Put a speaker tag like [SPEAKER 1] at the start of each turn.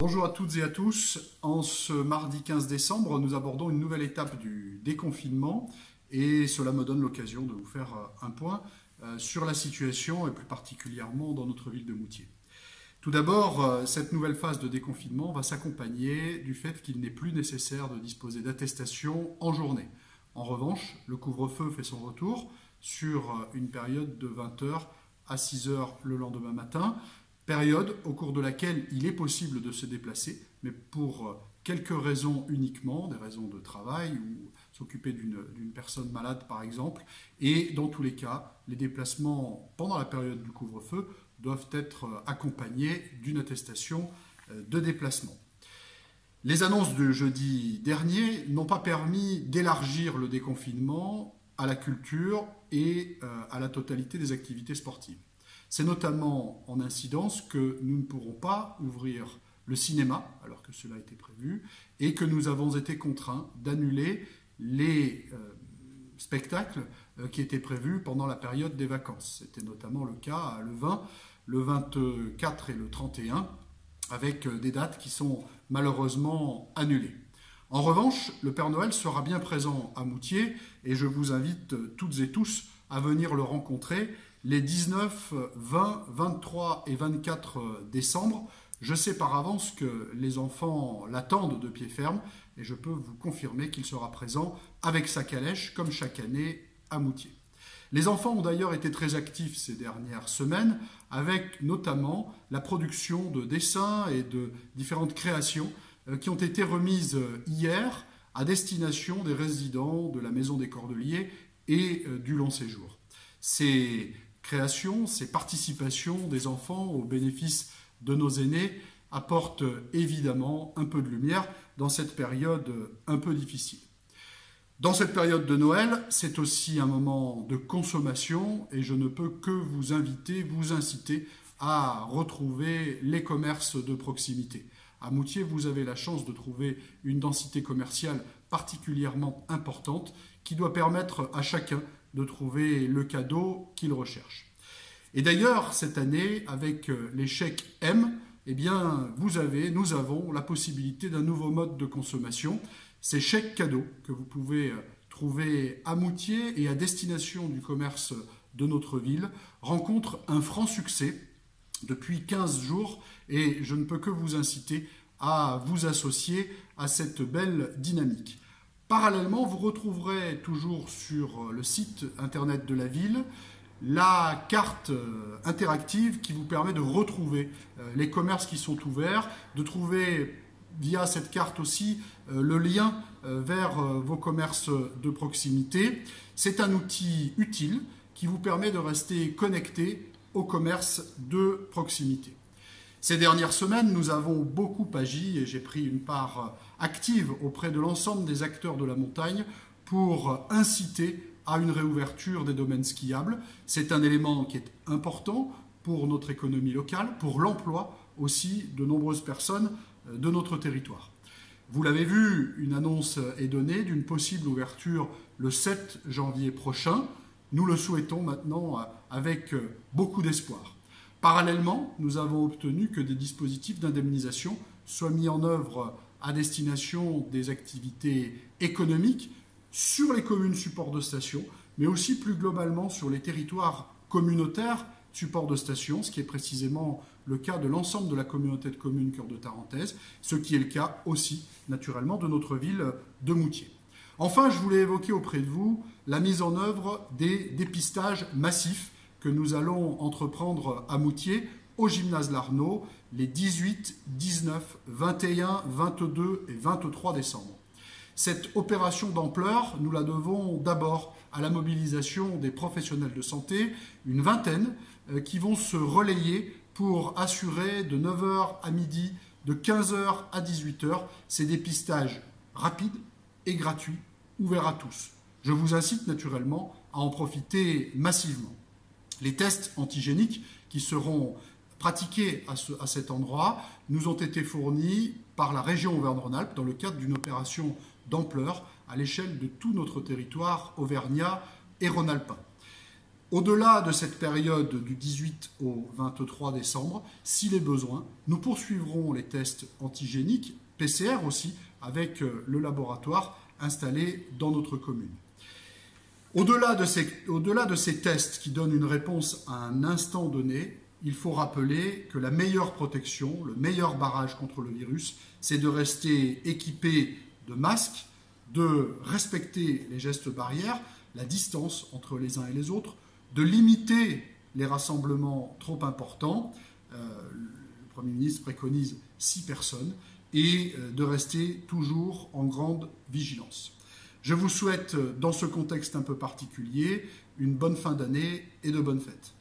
[SPEAKER 1] Bonjour à toutes et à tous. En ce mardi 15 décembre, nous abordons une nouvelle étape du déconfinement et cela me donne l'occasion de vous faire un point sur la situation et plus particulièrement dans notre ville de Moutier. Tout d'abord, cette nouvelle phase de déconfinement va s'accompagner du fait qu'il n'est plus nécessaire de disposer d'attestation en journée. En revanche, le couvre-feu fait son retour sur une période de 20 heures à 6 heures le lendemain matin. Période au cours de laquelle il est possible de se déplacer, mais pour quelques raisons uniquement, des raisons de travail ou s'occuper d'une personne malade par exemple. Et dans tous les cas, les déplacements pendant la période du couvre-feu doivent être accompagnés d'une attestation de déplacement. Les annonces de jeudi dernier n'ont pas permis d'élargir le déconfinement à la culture et à la totalité des activités sportives. C'est notamment en incidence que nous ne pourrons pas ouvrir le cinéma, alors que cela était prévu, et que nous avons été contraints d'annuler les spectacles qui étaient prévus pendant la période des vacances. C'était notamment le cas le 20, le 24 et le 31, avec des dates qui sont malheureusement annulées. En revanche, le Père Noël sera bien présent à Moutier, et je vous invite toutes et tous à venir le rencontrer les 19, 20, 23 et 24 décembre. Je sais par avance que les enfants l'attendent de pied ferme et je peux vous confirmer qu'il sera présent avec sa calèche comme chaque année à Moutier. Les enfants ont d'ailleurs été très actifs ces dernières semaines avec notamment la production de dessins et de différentes créations qui ont été remises hier à destination des résidents de la Maison des Cordeliers et du Long Séjour. Ces création, ces participations des enfants au bénéfice de nos aînés apportent évidemment un peu de lumière dans cette période un peu difficile. Dans cette période de Noël, c'est aussi un moment de consommation et je ne peux que vous inviter, vous inciter à retrouver les commerces de proximité. À Moutier, vous avez la chance de trouver une densité commerciale particulièrement importante qui doit permettre à chacun de trouver le cadeau qu'il recherche. Et d'ailleurs, cette année, avec les chèques M, eh bien, nous avons la possibilité d'un nouveau mode de consommation. Ces chèques cadeaux que vous pouvez trouver à Moutier et à destination du commerce de notre ville rencontrent un franc succès depuis 15 jours et je ne peux que vous inciter à vous associer à cette belle dynamique. Parallèlement, vous retrouverez toujours sur le site internet de la ville la carte interactive qui vous permet de retrouver les commerces qui sont ouverts, de trouver via cette carte aussi le lien vers vos commerces de proximité. C'est un outil utile qui vous permet de rester connecté aux commerces de proximité. Ces dernières semaines, nous avons beaucoup agi et j'ai pris une part active auprès de l'ensemble des acteurs de la montagne pour inciter à une réouverture des domaines skiables. C'est un élément qui est important pour notre économie locale, pour l'emploi aussi de nombreuses personnes de notre territoire. Vous l'avez vu, une annonce est donnée d'une possible ouverture le 7 janvier prochain. Nous le souhaitons maintenant avec beaucoup d'espoir. Parallèlement, nous avons obtenu que des dispositifs d'indemnisation soient mis en œuvre à destination des activités économiques sur les communes supports de station, mais aussi plus globalement sur les territoires communautaires supports de station, ce qui est précisément le cas de l'ensemble de la communauté de communes Cœur de Tarentaise, ce qui est le cas aussi, naturellement, de notre ville de Moutier. Enfin, je voulais évoquer auprès de vous la mise en œuvre des dépistages massifs que nous allons entreprendre à Moutier, au gymnase Larnaud, les 18, 19, 21, 22 et 23 décembre. Cette opération d'ampleur, nous la devons d'abord à la mobilisation des professionnels de santé, une vingtaine, qui vont se relayer pour assurer de 9 h à midi, de 15 h à 18 h, ces dépistages rapides et gratuits, ouverts à tous. Je vous incite naturellement à en profiter massivement. Les tests antigéniques qui seront pratiqués à cet endroit nous ont été fournis par la région Auvergne-Rhône-Alpes dans le cadre d'une opération d'ampleur à l'échelle de tout notre territoire auvergnat et rhône-alpin. Au-delà de cette période du 18 au 23 décembre, s'il est besoin, nous poursuivrons les tests antigéniques, PCR aussi, avec le laboratoire installé dans notre commune. Au-delà de ces tests qui donnent une réponse à un instant donné, il faut rappeler que la meilleure protection, le meilleur barrage contre le virus, c'est de rester équipé de masques, de respecter les gestes barrières, la distance entre les uns et les autres, de limiter les rassemblements trop importants. Le Premier ministre préconise 6 personnes et de rester toujours en grande vigilance. Je vous souhaite, dans ce contexte un peu particulier, une bonne fin d'année et de bonnes fêtes.